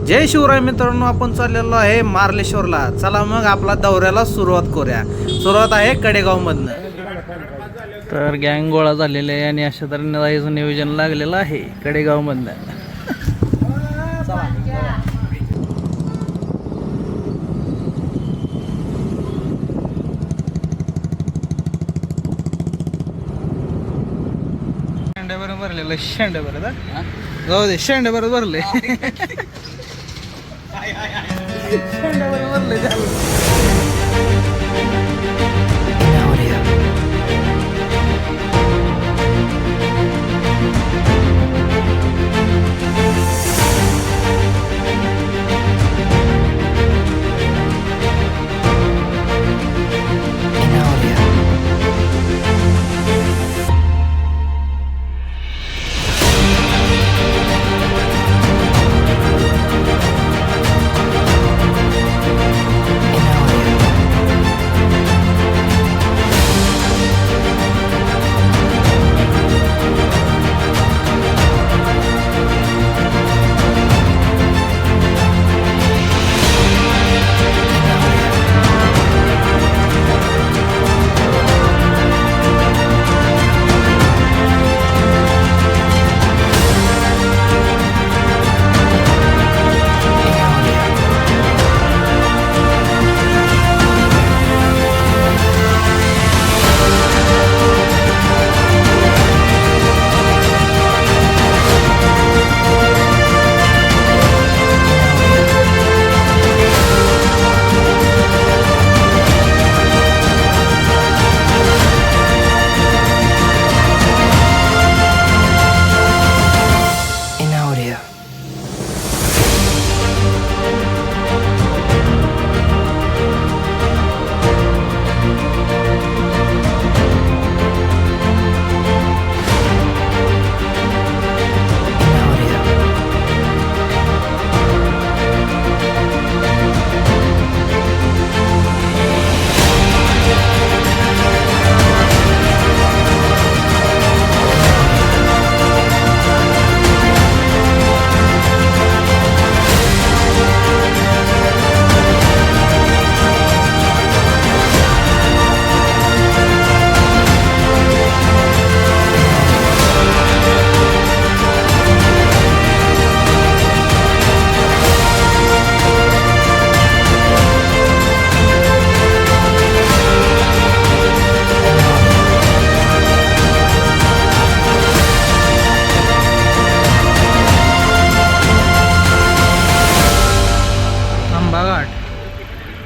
जय शिवराय मित्रांनो, आपण चाललेलो आहे मार्लेश्वरला. चला मग आपला दौऱ्याला सुरुवात करूया. सुरुवात आहे कडेगाव मधनं. तर गँग गोळा झालेले आहे आणि अशा तऱ्हेने जायचं नियोजन लागलेलं आहे कडेगाव मधनं. शेंड्यावर भरलेलं शेंड्यावर जाऊ दे, शेंड्यावर भरले शेंड्यावर भरले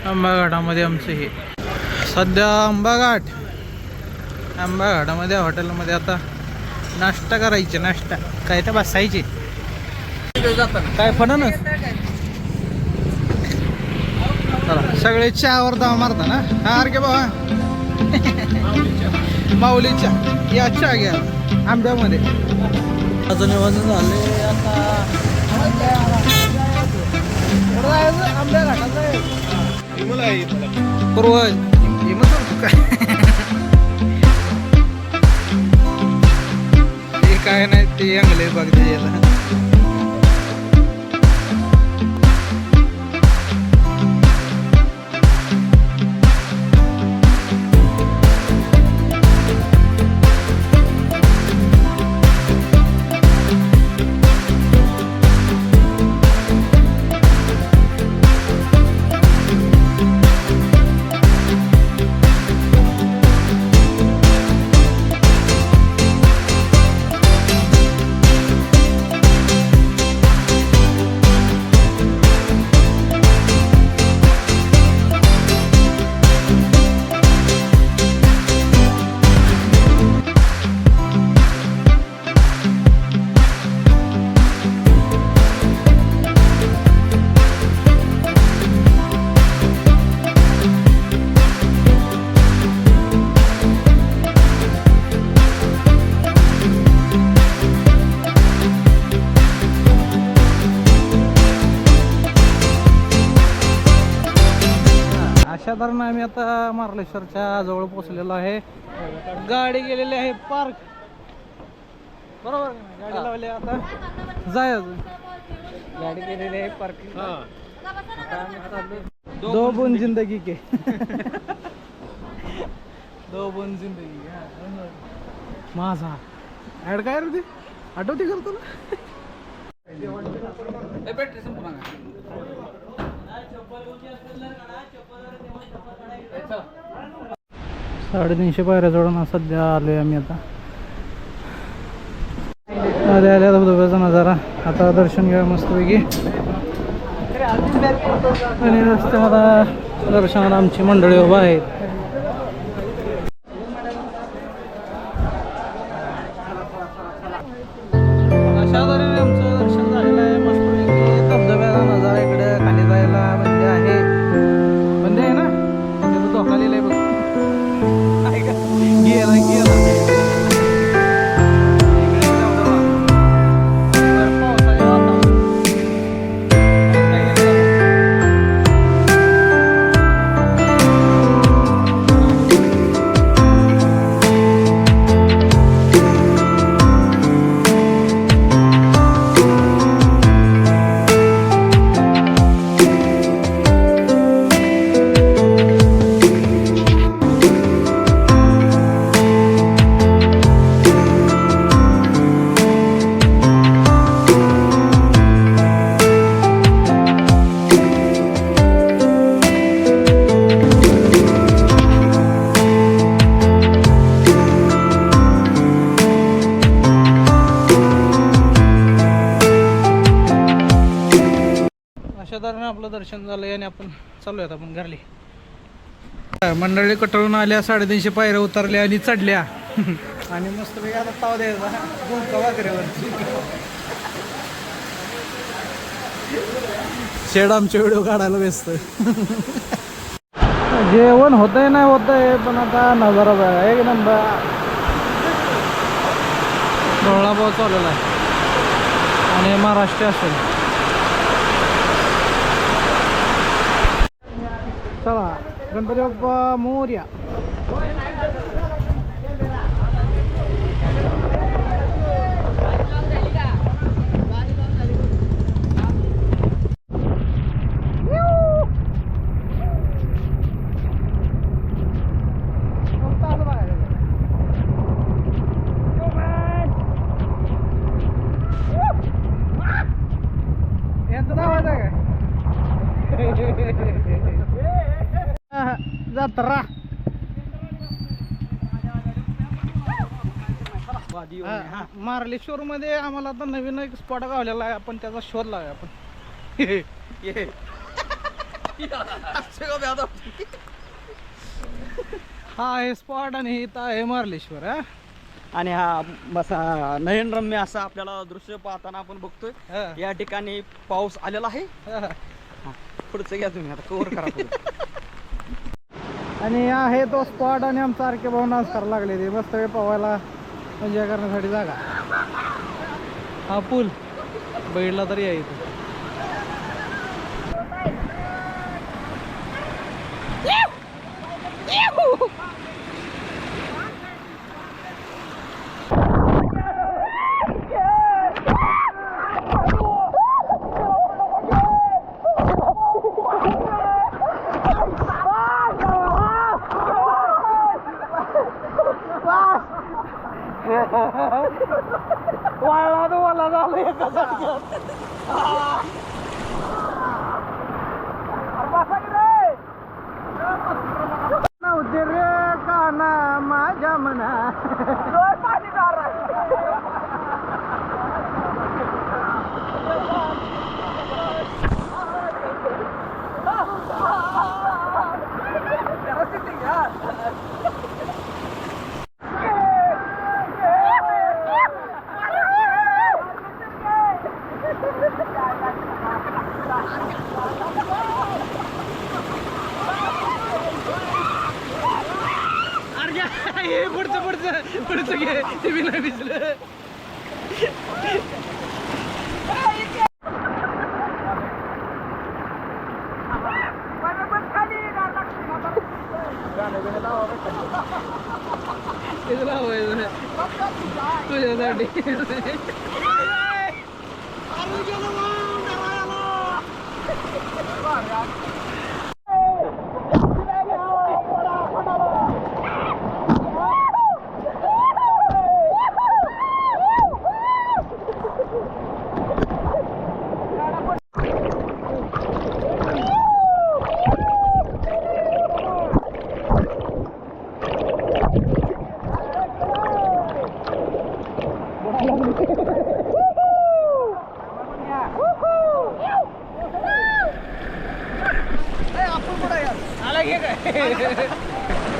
आंबाघाटामध्ये आमचं हे सध्या आंबाघाटामध्ये हॉटेलमध्ये आता नाश्ता करायचे. नाश्ता काय तर बसायचे काय फणन चला सगळे चहावर धाव मारता ना. हार गे बाबा माऊलीच्या या चहा घ्या आंब्यामध्ये अजून झाले आता आंब्या घाटात पूर्वज ते काय नाही ते अंगले बघ त्याला. साधारण आम्ही आता मार्लेश्वरच्या जवळ पोहोचलेलो आहे. गाडी गेलेली आहे पार्क, बरोबर गाडी लावली आता जाय गाडी गेलेली आहे पार्किंग. दो बुन जिंदगी के दो बुन जिंदगी माझा ऍड काय रे ते आठवते करतो ना. 350 पायऱ्या चढून सध्या आलोय आम्ही आता. आल्या आल्या धबधब्याचा नजारा. आता दर्शन घ्या मस्तपैकी. आणि रस्त्याला दर्शनाला आमची मंडळी उभा आहेत. अशा तऱ्हेने आमचं दर्शन झालेलं आहे मस्तपैकी. धबधब्याचा नजारा इकडे खाली जायला बंदी आहे. बंदी आहे ना, तिथं धोका लिहिलंय बघ. गेला गेला आपलं दर्शन झालंय आणि आपण चालूयात आपण घरली. मंडळी कटळून आल्या, 350 पायऱ्या उतरल्या आणि चढल्या आणि मस्त पैकी आता ताव द्यायचा गुंका वाकऱ्यावर. शेड आमचे व्हिडिओ काढायला व्यस्त. जेवण होतंय नाही होतंय पण आता नजारा बघा एक नंबर. ढोळा भाऊ चाललेला आहे आणि महाराष्ट्र असेल. चला गणपती बाप्पा मोरया. जत्रा मार्लेश्वर मध्ये आम्हाला आता नवीन एक स्पॉट गावलेला आहे. आपण त्याचा शोध लावूया आपण. हा आहे स्पॉट आणि इथं आहे मार्लेश्वर. आणि हा बसा नयनरम्य असं आपल्याला दृश्य पाहताना आपण बघतोय. या ठिकाणी पाऊस आलेला आहे. पुढचं घ्या तुम्ही, आता कव्हर करा पुढं. आणि आहे तो स्पॉट आणि आमचा आरके भाऊ नाच करायला लागले ते मस्त वेळ पवायला एन्जॉय करण्यासाठी जागा. हा पूल बैठला तरी आहे इथे. वाळला तो मला झालं एका जागेवर. नव्हते रे काना माझ्या मना. पुढचं घे ते मी नाही भिजलं. तुझ्यासाठी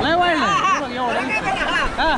नाही वाढलं हा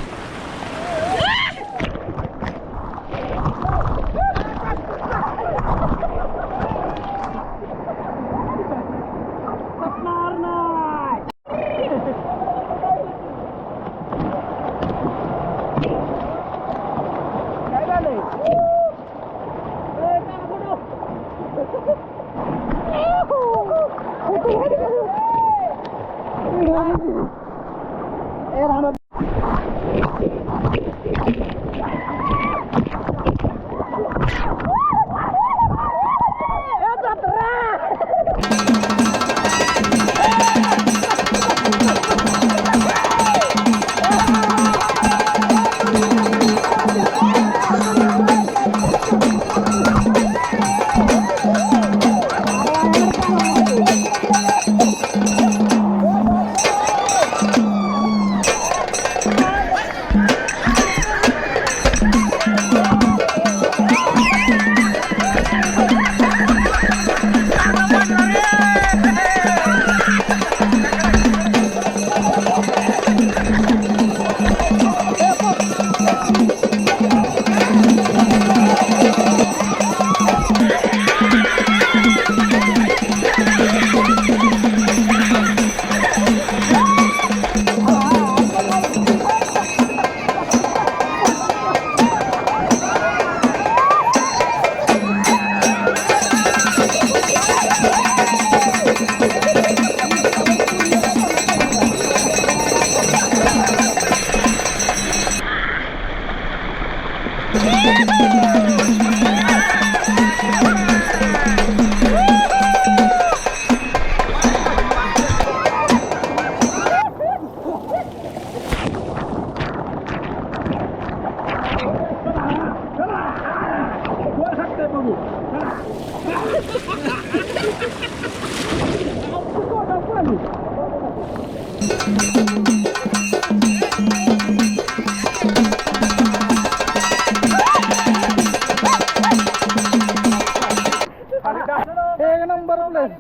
एक नंबर प्लेस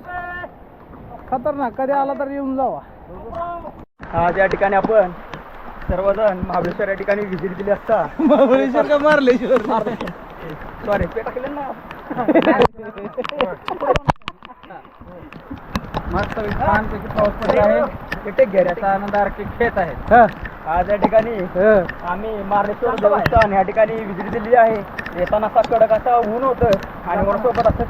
खतरनाक कधी आला तर येऊन जावा. आज या ठिकाणी आपण सर्वजण महाबळेश्वर या ठिकाणी व्हिजिट दिली असता. महाबळेश्वर का मार्लेश्वर सॉरी पेटा केले ना. मस्त छानपैकी पाऊस पडत आहे. किटेक घेऱ्याचा आनंद घेत आहे. आज या ठिकाणी आम्ही मार्लेश्वर देवस्थान या ठिकाणी व्हिजिट दिली आहे. येताना असा कडक असा ऊन होतं आणि वरसोबत असं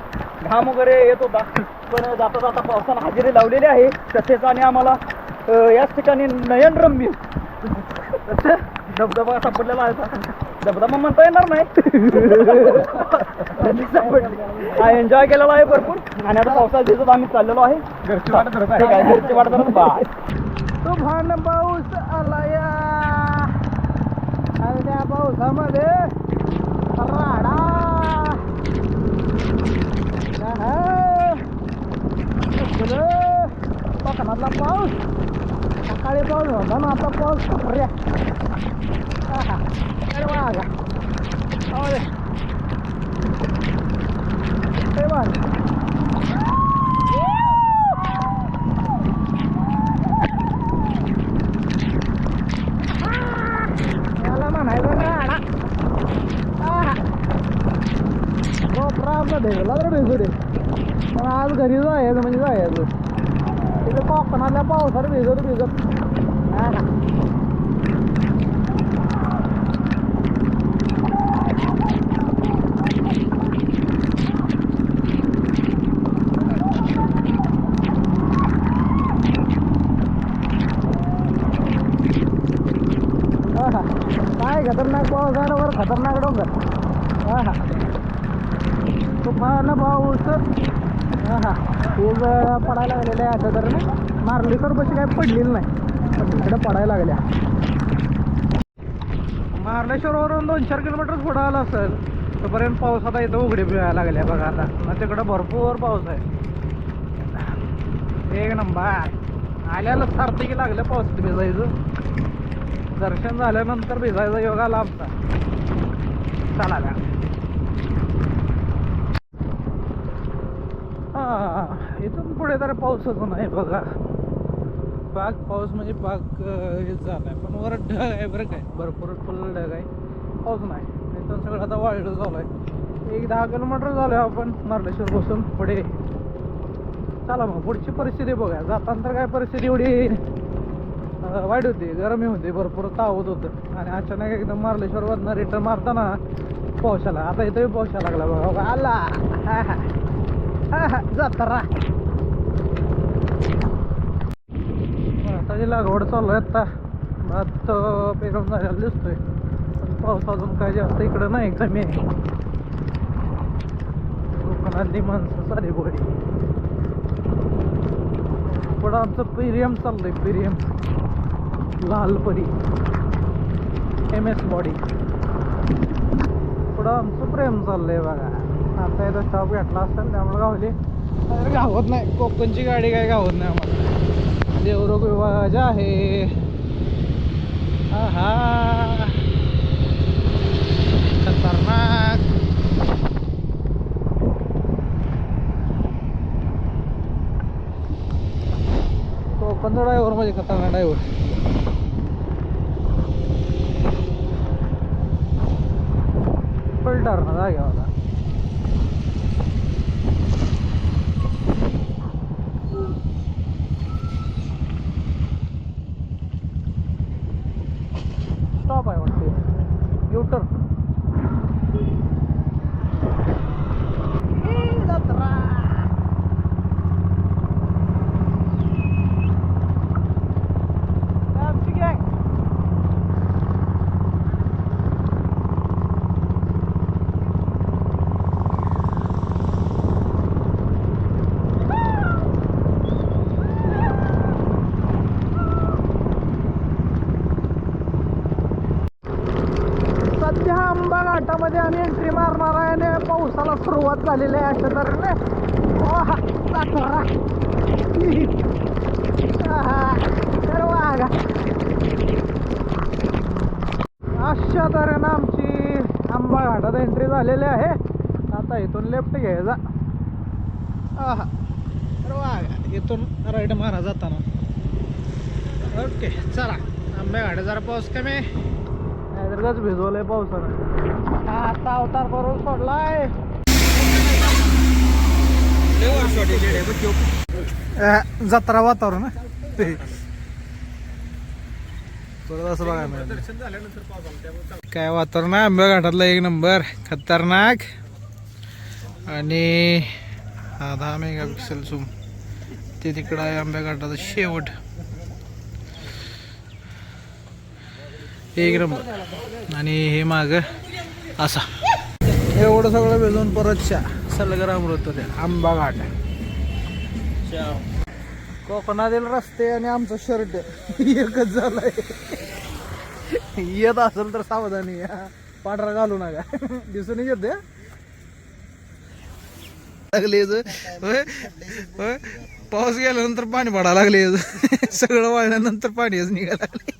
घाम वगैरे येत होता. पण जाता जाता पावसानं हजेरी लावलेली आहे. तसेच आणि आम्हाला याच ठिकाणी नयनरम्य धबधबा सापडलेला आहे. धबधबा म्हणता येणार नाही. एन्जॉय केलेला आहे भरपूर आणि आता पावसाच्या दिवसात आम्ही चाललेलो आहे. घरची वाट धरत बाय. तुफान पाऊस आला या आणि त्या पावसामध्ये राडा कोकणातला पाऊस. सकाळी पाऊस होता ना आता पाऊस अरे बघा याला म्हणायचं राडा. आपला भेटला तर भेटू पण आज घरी जायचं म्हणजे जायचं. तिथे कोकणातल्या पावसाला भिजत खतरनाक पाऊस आहे वर खतरनाक डोंगर. हा हा तुफान पाऊस. हा हा ऊस पडायला लागलेलं आहे असं तर ना. मार्लेश्वर बशी काय पडलेली नाही पण तिकडे पडायला लागल्या. मार्लेश्वरवरून 2-4 किलोमीटर पुढं आलं असेल तोपर्यंत पाऊस आता इथं उघडी मिळायला लागल्या बघा. आता मग तिकडं भरपूर पाऊस आहे. एक नंबर आल्याला सार्थकी लागलं पावसात भिजायचं. दर्शन झाल्यानंतर भिजायचा योग आला आमचा. चला का हा इथून पुढे तर पाऊसच नाही बघा. बाग पाऊस म्हणजे बाग हेच झालं आहे. पण वर ढग आहे बरं काय भरपूर फुल ढग आहे. पाऊस नाही इथून सगळं आता वाळलं झालं आहे. 1-10 किलोमीटर झालं आपण मार्लेश्वर पासून पुढे. चला मग पुढची परिस्थिती बघा. जाताना तर काय परिस्थिती एवढी वाईट होती. गरमी होती भरपूर तावत होतं आणि अचानक एकदम मार्लेश्वरवरनं रिटर्न मारताना पाऊस आला. आता इथंही पाऊस लागला बघा. आला हा हा हा हा जत्रा. आताची लागवड चालू आहे. आता भात पेरून झालेला दिसतोय पण पाऊस अजून काय जास्त इकडं नाही कमी आहे. कोकणातली माणसं सारी गोडी. पुढं आमचं पेरियम चाललंय. पेरियम लालपरी MS बॉडी. पुढं आमचं प्रेम चाललंय बघा. आता इथं स्टॉप घेतला असेल त्यामुळे गावली गावत नाही. कोकणची गाडी काय गावत नाही आम्हाला. देवरुख विभाग आहे. हा हा खतरनाक. कोकणचा ड्रायव्हर म्हणजे खतरनाक ड्रायव्हर. पलटार ना जाग्या होता. स्टॉप आहे वाटते. युटर्न. सध्या आंबा घाटामध्ये आम्ही एंट्री मारणार आहे आणि पावसाला सुरुवात झालेली आहे. अशा तऱ्हेने अशा तऱ्हेनं आमची आंबा घाटात एंट्री झालेली आहे. आता इथून लेफ्ट घ्यायचा. इथून राईट मारा जाताना. ओके चला. आंबा घाटात जरा पाऊस कमी नाहीतर भिजवलंय पावसानं. आता अवतार बरोबर पडलाय. जत्रा वातावरण परत असं बघा. काय वातावरण आहे आंब्या घाटातला. एक नंबर खतरनाक. आणि 10 मेगापिक्सल झूम. ते तिकडं आहे आंब्या घाटाचा शेवट. एक नंबर. आणि हे माग असा एवढं सगळं भिजून परत सलगराम होतो त्या आंबा घाट. कोकणातील रस्ते आणि आमचं शर्ट एकच झालंय. येत असेल तर सावधानी. पांढरा घालू नका. दिसून येते लागले. पाऊस गेल्यानंतर पाणी पडायला लागले. सगळं वाळल्यानंतर पाणीच निघायला लागले.